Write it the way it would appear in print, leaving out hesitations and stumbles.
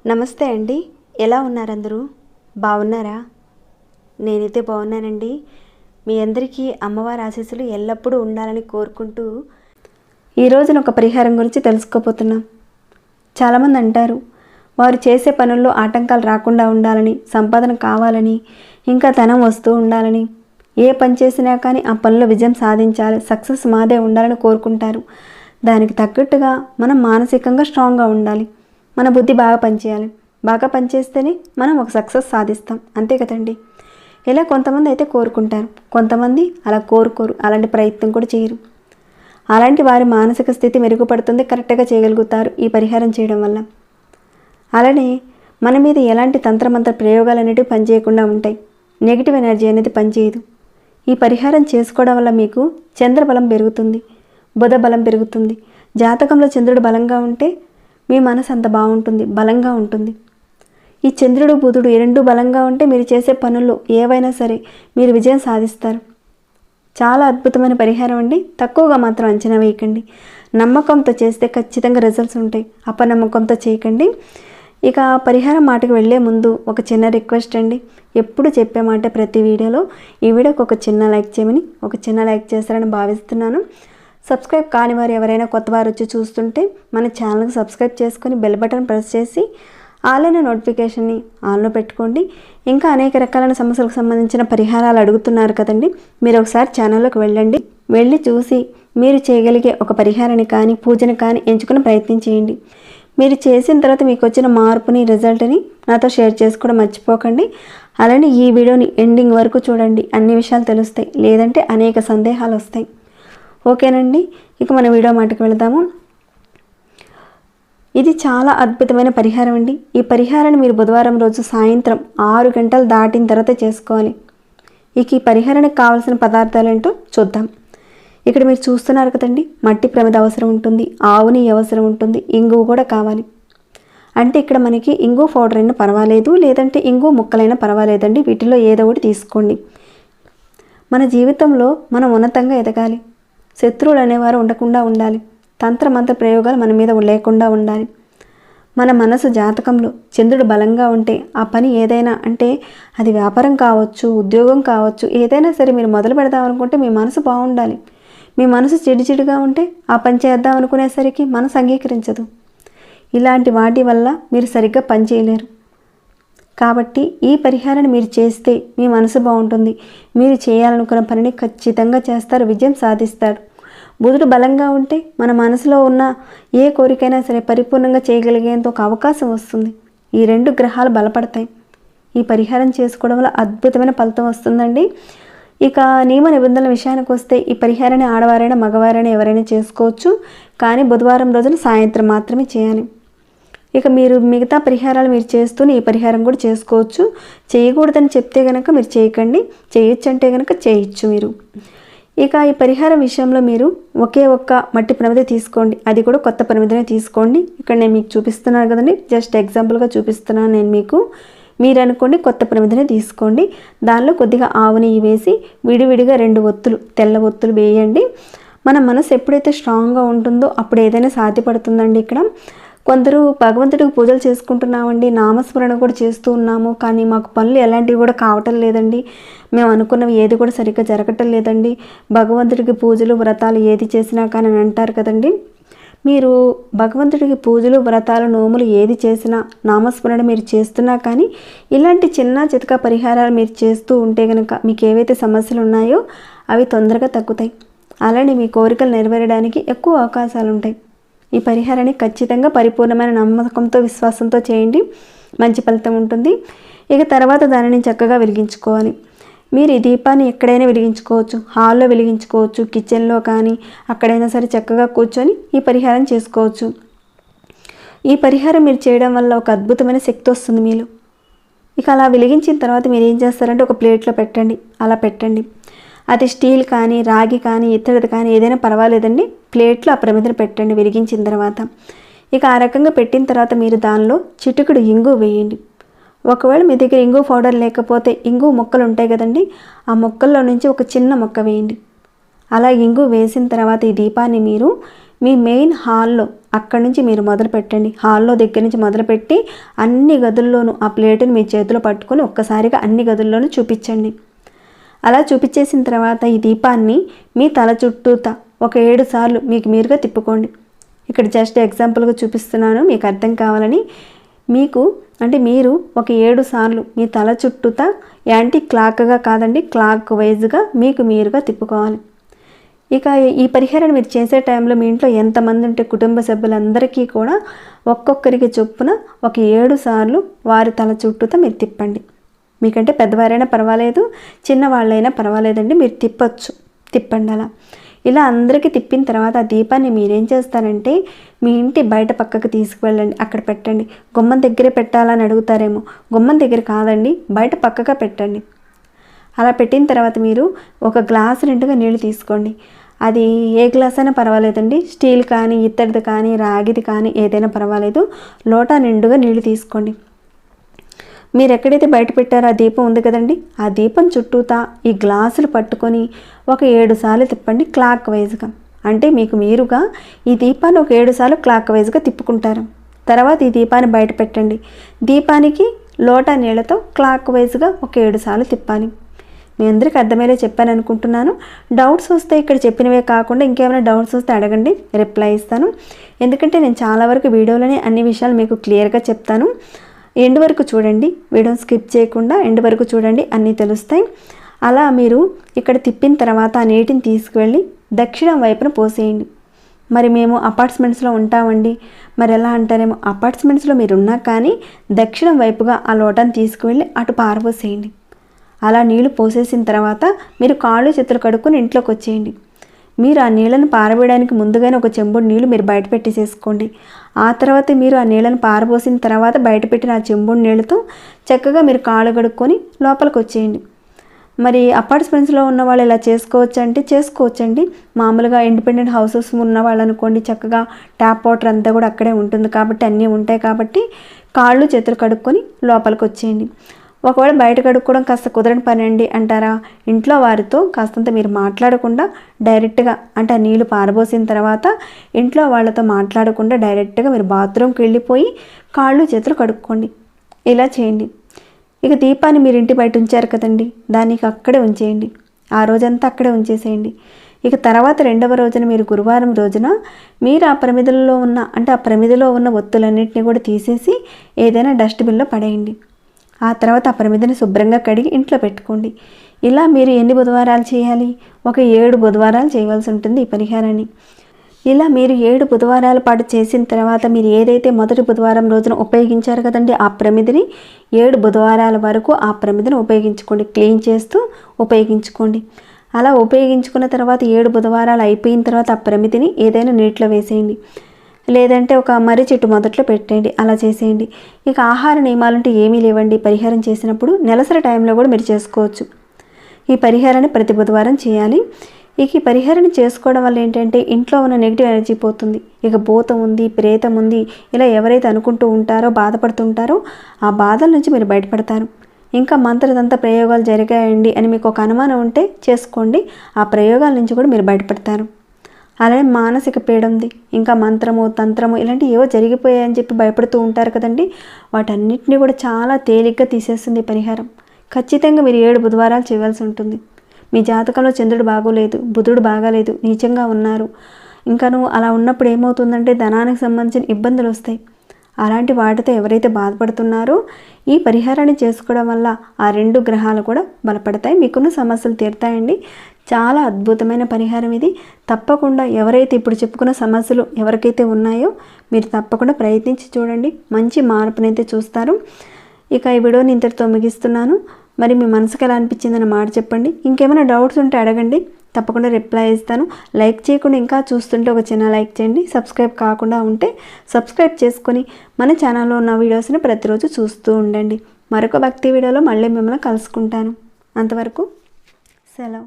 నమస్తే అండి, ఎలా ఉన్నారు అందరూ? బాగున్నారా? నేనైతే బాగున్నానండి. మీ అందరికీ అమ్మవారి ఆశీస్సులు ఎల్లప్పుడూ ఉండాలని కోరుకుంటూ ఈ రోజున ఒక పరిహారం గురించి తెలుసుకోబోతున్నాం. చాలామంది అంటారు వారు చేసే పనుల్లో ఆటంకాలు రాకుండా ఉండాలని, సంపాదన కావాలని, ఇంకా ధనం వస్తూ ఉండాలని, ఏ పని చేసినా కానీ ఆ పనిలో విజయం సాధించాలి, సక్సెస్ మాదే ఉండాలని కోరుకుంటారు. దానికి తగ్గట్టుగా మనం మానసికంగా స్ట్రాంగ్గా ఉండాలి, మన బుద్ధి బాగా పనిచేయాలి. బాగా పనిచేస్తేనే మనం ఒక సక్సెస్ సాధిస్తాం, అంతే కదండి. ఇలా కొంతమంది అయితే కోరుకుంటారు, కొంతమంది అలా కోరుకోరు, అలాంటి ప్రయత్నం కూడా చేయరు. అలాంటి వారి మానసిక స్థితి మెరుగుపడుతుంది, కరెక్ట్గా చేయగలుగుతారు ఈ పరిహారం చేయడం వల్ల. అలానే మన మీద ఎలాంటి తంత్రమంత్ర ప్రయోగాలు అనేటివి పనిచేయకుండా ఉంటాయి, నెగిటివ్ ఎనర్జీ అనేది పనిచేయదు. ఈ పరిహారం చేసుకోవడం వల్ల మీకు చంద్రబలం పెరుగుతుంది, బుధ బలం పెరుగుతుంది. జాతకంలో చంద్రుడు బలంగా ఉంటే మీ మనసు అంత బాగుంటుంది, బలంగా ఉంటుంది. ఈ చంద్రుడు బుధుడు ఈ రెండు బలంగా ఉంటే మీరు చేసే పనుల్లో ఏవైనా సరే మీరు విజయం సాధిస్తారు. చాలా అద్భుతమైన పరిహారం అండి, తక్కువగా మాత్రం అంచనా వేయకండి. నమ్మకంతో చేస్తే ఖచ్చితంగా రిజల్ట్స్ ఉంటాయి, అపనమ్మకంతో చేయకండి. ఇక పరిహారం మాటకు వెళ్ళే ముందు ఒక చిన్న రిక్వెస్ట్ అండి. ఎప్పుడు చెప్పే మాట ప్రతి వీడియోలో, ఈ వీడియోకి ఒక చిన్న లైక్ చేయమని, ఒక చిన్న లైక్ చేస్తారని భావిస్తున్నాను. సబ్స్క్రైబ్ కాని వారు ఎవరైనా కొత్త వారు వచ్చి చూస్తుంటే మన ఛానల్కి సబ్స్క్రైబ్ చేసుకొని బెల్ బటన్ ప్రెస్ చేసి ఆల్ అనే నోటిఫికేషన్ని ఆన్లో పెట్టుకోండి. ఇంకా అనేక రకాలైన సమస్యలకు సంబంధించిన పరిహారాలు అడుగుతున్నారు కదండి, మీరు ఒకసారి ఛానల్లోకి వెళ్ళి చూసి మీరు చేయగలిగే ఒక పరిహారాన్ని కానీ పూజని కానీ ఎంచుకుని ప్రయత్నం చేయండి. మీరు చేసిన తర్వాత మీకు వచ్చిన మార్పుని, రిజల్ట్ని నాతో షేర్ చేసుకోవడం మర్చిపోకండి. అలానే ఈ వీడియోని ఎండింగ్ వరకు చూడండి, అన్ని విషయాలు తెలుస్తాయి, లేదంటే అనేక సందేహాలు వస్తాయి. ఓకేనండి, ఇక మన వీడియో మాటకు వెళదాము. ఇది చాలా అద్భుతమైన పరిహారం అండి. ఈ పరిహారాన్ని మీరు బుధవారం రోజు సాయంత్రం 6 గంటలు దాటిన తర్వాత చేసుకోవాలి. ఇక ఈ పరిహారానికి కావాల్సిన పదార్థాలు ఏంటో చూద్దాం. ఇక్కడ మీరు చూస్తున్నారు కదండి, మట్టి ప్రమిద అవసరం ఉంటుంది, ఆవు నెయ్యి అవసరం ఉంటుంది, ఇంగువ కూడా కావాలి. అంటే ఇక్కడ మనకి ఇంగువ పౌడర్ అయినా పర్వాలేదు, లేదంటే ఇంగువ ముక్కలైనా పర్వాలేదండి, వీటిలో ఏదో ఒకటి తీసుకోండి. మన జీవితంలో మనం ఉన్నతంగా ఎదగాలి, శత్రువులు అనేవారు ఉండకుండా ఉండాలి, తంత్రమంత్ర ప్రయోగాలు మన మీద లేకుండా ఉండాలి. మన మనసు జాతకంలో చంద్రుడు బలంగా ఉంటే ఆ పని ఏదైనా, అంటే అది వ్యాపారం కావచ్చు, ఉద్యోగం కావచ్చు, ఏదైనా సరే మీరు మొదలు పెడదాం అనుకుంటే మీ మనసు బాగుండాలి. మీ మనసు చెడుగా ఉంటే ఆ పని చేద్దాం అనుకునేసరికి మనసు అంగీకరించదు. ఇలాంటి వాటి వల్ల మీరు సరిగ్గా పని చేయలేరు. కాబట్టి ఈ పరిహారాన్ని మీరు చేస్తే మీ మనసు బాగుంటుంది, మీరు చేయాలనుకున్న పనిని ఖచ్చితంగా చేస్తారు, విజయం సాధిస్తారు. బుధుడు బలంగా ఉంటే మన మనసులో ఉన్న ఏ కోరికైనా సరే పరిపూర్ణంగా చేయగలిగేంత ఒక అవకాశం వస్తుంది. ఈ రెండు గ్రహాలు బలపడతాయి. ఈ పరిహారం చేసుకోవడం వల్ల అద్భుతమైన ఫలితం వస్తుందండి. ఇక నియమ నిబంధనల విషయానికి వస్తే ఈ పరిహారాన్ని ఆడవారైనా మగవారైనా ఎవరైనా చేసుకోవచ్చు, కానీ బుధవారం రోజున సాయంత్రం మాత్రమే చేయాలి. ఇక మీరు మిగతా పరిహారాలు మీరు చేస్తూనే ఈ పరిహారం కూడా చేసుకోవచ్చు. చేయకూడదని చెప్తే కనుక మీరు చేయకండి, చేయొచ్చు అంటే కనుక చేయొచ్చు మీరు. ఇక ఈ పరిహారం విషయంలో మీరు ఒకే ఒక్క మట్టి ప్రమిద తీసుకోండి, అది కూడా కొత్త ప్రమిదనే తీసుకోండి. ఇక్కడ నేను మీకు చూపిస్తున్నాను కదండి, జస్ట్ ఎగ్జాంపుల్గా చూపిస్తున్నాను నేను మీకు. మీరు అనుకోండి కొత్త ప్రమిదనే తీసుకోండి. దానిలో కొద్దిగా ఆవు నెయ్యి వేసి విడివిడిగా 2 ఒత్తులు, తెల్ల ఒత్తులు వేయండి. మన మనసు ఎప్పుడైతే స్ట్రాంగ్గా ఉంటుందో అప్పుడు ఏదైనా సాధ్యపడుతుందండి. ఇక్కడ కొందరు భగవంతుడికి పూజలు చేసుకుంటున్నామండి, నామస్మరణ కూడా చేస్తూ ఉన్నాము, కానీ మాకు పనులు ఎలాంటివి కూడా కావటం లేదండి, మేము అనుకున్నవి ఏది కూడా సరిగ్గా జరగటం లేదండి, భగవంతుడికి పూజలు వ్రతాలు ఏది చేసినా కానీ అని అంటారు కదండి. మీరు భగవంతుడికి పూజలు వ్రతాలు నోములు ఏది చేసినా, నామస్మరణ మీరు చేస్తున్నా కానీ ఇలాంటి చిన్న చితక పరిహారాలు మీరు చేస్తూ ఉంటే కనుక మీకు ఏవైతే సమస్యలు ఉన్నాయో అవి తొందరగా తగ్గుతాయి. అలానే మీ కోరికలు నెరవేరడానికి ఎక్కువ అవకాశాలు ఉంటాయి. ఈ పరిహారాన్ని ఖచ్చితంగా పరిపూర్ణమైన నమ్మకంతో, విశ్వాసంతో చేయండి, మంచి ఫలితం ఉంటుంది. ఇక తర్వాత దానిని చక్కగా వెలిగించుకోవాలి. మీరు ఈ దీపాన్ని ఎక్కడైనా వెలిగించుకోవచ్చు, హాల్లో వెలిగించుకోవచ్చు, కిచెన్లో కానీ అక్కడైనా సరే చక్కగా కూర్చొని ఈ పరిహారం చేసుకోవచ్చు. ఈ పరిహారం మీరు చేయడం వల్ల ఒక అద్భుతమైన శక్తి వస్తుంది మీలో. ఇక అలా వెలిగించిన తర్వాత మీరు ఏం చేస్తారంటే ఒక ప్లేట్లో పెట్టండి, అలా పెట్టండి. అది స్టీల్ కానీ, రాగి కానీ, ఇత్తడిది కానీ ఏదైనా పర్వాలేదండి, ప్లేట్లో ఆ ప్రమిదను పెట్టండి వెలిగించిన తర్వాత. ఇక ఆ రకంగా పెట్టిన తర్వాత మీరు దానిలో చిటికెడు ఇంగు వేయండి. ఒకవేళ మీ దగ్గర ఇంగు పౌడర్ లేకపోతే ఇంగు మొక్కలు ఉంటాయి కదండి, ఆ మొక్కల్లో నుంచి ఒక చిన్న మొక్క వేయండి. అలా ఇంగు వేసిన తర్వాత ఈ దీపాన్ని మీరు మీ మెయిన్ హాల్లో అక్కడి నుంచి మీరు మొదలు పెట్టండి. హాల్లో దగ్గర నుంచి మొదలుపెట్టి అన్ని గదుల్లోనూ ఆ ప్లేటుని మీ చేతిలో పట్టుకొని ఒక్కసారిగా అన్ని గదుల్లోనూ చూపించండి. అలా చూపించేసిన తర్వాత ఈ దీపాన్ని మీ తల చుట్టూతా ఒక 7 సార్లు మీకు మీరుగా తిప్పుకోండి. ఇక్కడ జస్ట్ ఎగ్జాంపుల్గా చూపిస్తున్నాను మీకు అర్థం కావాలని. మీరు ఒక 7 సార్లు మీ తల చుట్టూతా యాంటీ క్లాక్గా కాదండి, క్లాక్ వైజ్గా మీకు మీరుగా తిప్పుకోవాలి. ఇక ఈ పరిహారాన్ని మీరు చేసే టైంలో మీ ఇంట్లో ఎంతమంది ఉంటే కుటుంబ సభ్యులందరికీ కూడా ఒక్కొక్కరికి చొప్పున ఒక 7 సార్లు వారి తల చుట్టూతా మీరు తిప్పండి. మీకంటే పెద్దవారైనా పర్వాలేదు, చిన్నవాళ్ళైనా పర్వాలేదండి, మీరు తిప్పండి. అలా ఇలా అందరికీ తిప్పిన తర్వాత ఆ దీపాన్ని మీరేం చేస్తారంటే మీ ఇంటి బయట పక్కకు తీసుకువెళ్ళండి, అక్కడ పెట్టండి. గుమ్మం దగ్గరే పెట్టాలని అడుగుతారేమో, గుమ్మం దగ్గర కాదండి, బయట పక్కగా పెట్టండి. అలా పెట్టిన తర్వాత మీరు ఒక గ్లాసు నిండుగా నీళ్ళు తీసుకోండి. అది ఏ గ్లాస్ అయినా పర్వాలేదండి, స్టీల్ కానీ ఇత్తడిది కానీ రాగిది కానీ ఏదైనా పర్వాలేదు. లోటా నిండుగా నీళ్ళు తీసుకోండి. మీరు ఎక్కడైతే బయట పెట్టారో ఆ దీపం ఉంది కదండి, ఆ దీపం చుట్టూతా ఈ గ్లాసులు పట్టుకొని ఒక 7 సార్లు తిప్పండి క్లాక్ వైజ్గా. అంటే మీకు మీరుగా ఈ దీపాన్ని ఒక 7 సార్లు క్లాక్ వైజ్గా తిప్పుకుంటారు. తర్వాత ఈ దీపాన్ని బయట పెట్టండి. దీపానికి లోటా నీళ్ళతో క్లాక్ వైజ్గా ఒక 7 సార్లు తిప్పాలి. మీ అందరికీ అర్థమయ్యేలా చెప్పాను అనుకుంటున్నాను. డౌట్స్ వస్తే ఇక్కడ చెప్పినవే కాకుండా ఇంకేమైనా డౌట్స్ వస్తే అడగండి, రిప్లై ఇస్తాను. ఎందుకంటే నేను చాలా వరకు వీడియోలోనే అన్ని విషయాలు మీకు క్లియర్గా చెప్తాను. ఎండ్ వరకు చూడండి, వీడియోని స్కిప్ చేయకుండా ఎండ్ వరకు చూడండి, అన్నీ తెలుస్తాయి. అలా మీరు ఇక్కడ తిప్పిన తర్వాత ఆ నీటిని తీసుకువెళ్ళి దక్షిణం వైపున పోసేయండి. మరి మేము అపార్ట్మెంట్స్లో ఉంటామండి, మరి ఎలా అంటారేమో, అపార్ట్మెంట్స్లో మీరు ఉన్నా కానీ దక్షిణం వైపుగా ఆ లోటాన్ని తీసుకువెళ్ళి అటు పారబోసేయండి. అలా నీళ్లు పోసేసిన తర్వాత మీరు కాళ్ళు చేతులు కడుక్కొని ఇంట్లోకి వచ్చేయండి. మీరు ఆ నీళ్ళను పారవేయడానికి ముందుగానే ఒక చెంబుడు నీళ్ళు మీరు బయట పెట్టేసేసుకోండి. ఆ తర్వాత మీరు ఆ నీళ్ళను పారబోసిన తర్వాత బయట పెట్టిన ఆ చెంబుడు నీళ్ళతో చక్కగా మీరు కాళ్ళు కడుక్కొని లోపలికి వచ్చేయండి. మరి అపార్ట్మెంట్స్లో ఉన్న వాళ్ళు ఇలా చేసుకోవచ్చండి. మామూలుగా ఇండిపెండెంట్ హౌసెస్ ఉన్న వాళ్ళు అనుకోండి, చక్కగా ట్యాప్ వాటర్ అంతా కూడా అక్కడే ఉంటుంది కాబట్టి అన్నీ ఉంటాయి కాబట్టి కాళ్ళు చేతులు కడుక్కొని లోపలికి వచ్చేయండి. ఒకవేళ బయట కడుక్కోవడం కాస్త కుదరని పని అండి అంటారా, ఇంట్లో వారితో కాస్తంత మీరు మాట్లాడకుండా డైరెక్ట్గా అంటే ఆ నీళ్ళు పారబోసిన తర్వాత ఇంట్లో వాళ్ళతో మాట్లాడకుండా డైరెక్ట్గా మీరు బాత్రూమ్కి వెళ్ళిపోయి కాళ్ళు చేతులు కడుక్కోండి. ఇలా చేయండి. ఇక దీపాన్ని మీరు ఇంటి బయట ఉంచారు కదండి, దానికి అక్కడే ఉంచేయండి. ఆ రోజంతా అక్కడే ఉంచేసేయండి. ఇక తర్వాత 2వ రోజున మీరు గురువారం రోజున మీరు ఆ ప్రమిదిలో ఉన్న ఒత్తులన్నింటినీ కూడా తీసేసి ఏదైనా డస్ట్బిన్లో పడేయండి. ఆ తర్వాత ఆ ప్రమిదిని శుభ్రంగా కడిగి ఇంట్లో పెట్టుకోండి. ఇలా మీరు ఎన్ని బుధవారాలు చేయాలి? ఒక 7 బుధవారాలు చేయవలసి ఉంటుంది ఈ పరిహారాన్ని. ఇలా మీరు 7 బుధవారాల పాటు చేసిన తర్వాత మీరు ఏదైతే మొదటి బుధవారం రోజున ఉపయోగించారు కదండి ఆ ప్రమిదిని, 7 బుధవారాల వరకు ఆ ప్రమిదిని ఉపయోగించుకోండి. క్లీన్ చేస్తూ ఉపయోగించుకోండి. అలా ఉపయోగించుకున్న తర్వాత 7 బుధవారాలు అయిపోయిన తర్వాత ఆ ప్రమిదిని ఏదైనా నీటిలో వేసేయండి, లేదంటే ఒక మర్రి చెట్టు మొదట్లో పెట్టండి. అలా చేసేయండి. ఇక ఆహార నియమాలంటే ఏమీ లేవండి. పరిహారం చేసినప్పుడు నెలసరి టైంలో కూడా మీరు చేసుకోవచ్చు. ఈ పరిహారాన్ని ప్రతి బుధవారం చేయాలి. ఇక ఈ పరిహారాన్ని చేసుకోవడం వల్ల ఏంటంటే ఇంట్లో ఉన్న నెగిటివ్ ఎనర్జీ పోతుంది. ఇక భూతం ఉంది, ప్రేతం ఉంది, ఇలా ఎవరైతే అనుకుంటూ ఉంటారో బాధపడుతుంటారో ఆ బాధల నుంచి మీరు బయటపడతారు. ఇంకా మంత్రదంత ప్రయోగాలు జరిగాయండి అని మీకు ఒక అనుమానం ఉంటే చేసుకోండి, ఆ ప్రయోగాల నుంచి కూడా మీరు బయటపడతారు. అలానే మానసిక పీడ ఉంది, ఇంకా మంత్రము తంత్రము ఇలాంటివి ఏవో జరిగిపోయాయని చెప్పి భయపడుతూ ఉంటారు కదండి, వాటన్నిటిని కూడా చాలా తేలిగ్గా తీసేస్తుంది ఈ పరిహారం. ఖచ్చితంగా మీరు 7 బుధవారాలు చేయవలసి ఉంటుంది. మీ జాతకంలో చంద్రుడు బాగోలేదు, బుధుడు బాగాలేదు, నీచంగా ఉన్నారు, ఇంకాను అలా ఉన్నప్పుడు ఏమవుతుందంటే ధనానికి సంబంధించిన ఇబ్బందులు వస్తాయి. అలాంటి వాటితో ఎవరైతే బాధపడుతున్నారో ఈ పరిహారాన్ని చేసుకోవడం వల్ల ఆ 2 గ్రహాలు కూడా బలపడతాయి, మీకున్న సమస్యలు తీరుతాయండి. చాలా అద్భుతమైన పరిహారం ఇది. తప్పకుండా ఎవరైతే ఇప్పుడు చెప్పుకున్న సమస్యలు ఎవరికైతే ఉన్నాయో మీరు తప్పకుండా ప్రయత్నించి చూడండి, మంచి మార్పునైతే చూస్తారు. ఇక ఈ వీడియోని ఇంతటితో ముగిస్తున్నాను. మరి మీ మనసుకు ఎలా అనిపించిందని మాట చెప్పండి. ఇంకేమైనా డౌట్స్ ఉంటే అడగండి, తప్పకుండా రిప్లై ఇస్తాను. లైక్ చేయకుండా ఇంకా చూస్తుంటే ఒక చిన్న లైక్ చేయండి. సబ్స్క్రైబ్ కాకుండా ఉంటే సబ్స్క్రైబ్ చేసుకొని మన ఛానల్లో ఉన్న వీడియోస్ని ప్రతిరోజు చూస్తూ ఉండండి. మరొక భక్తి వీడియోలో మళ్ళీ మిమ్మల్ని కలుసుకుంటాను. అంతవరకు సెలవు.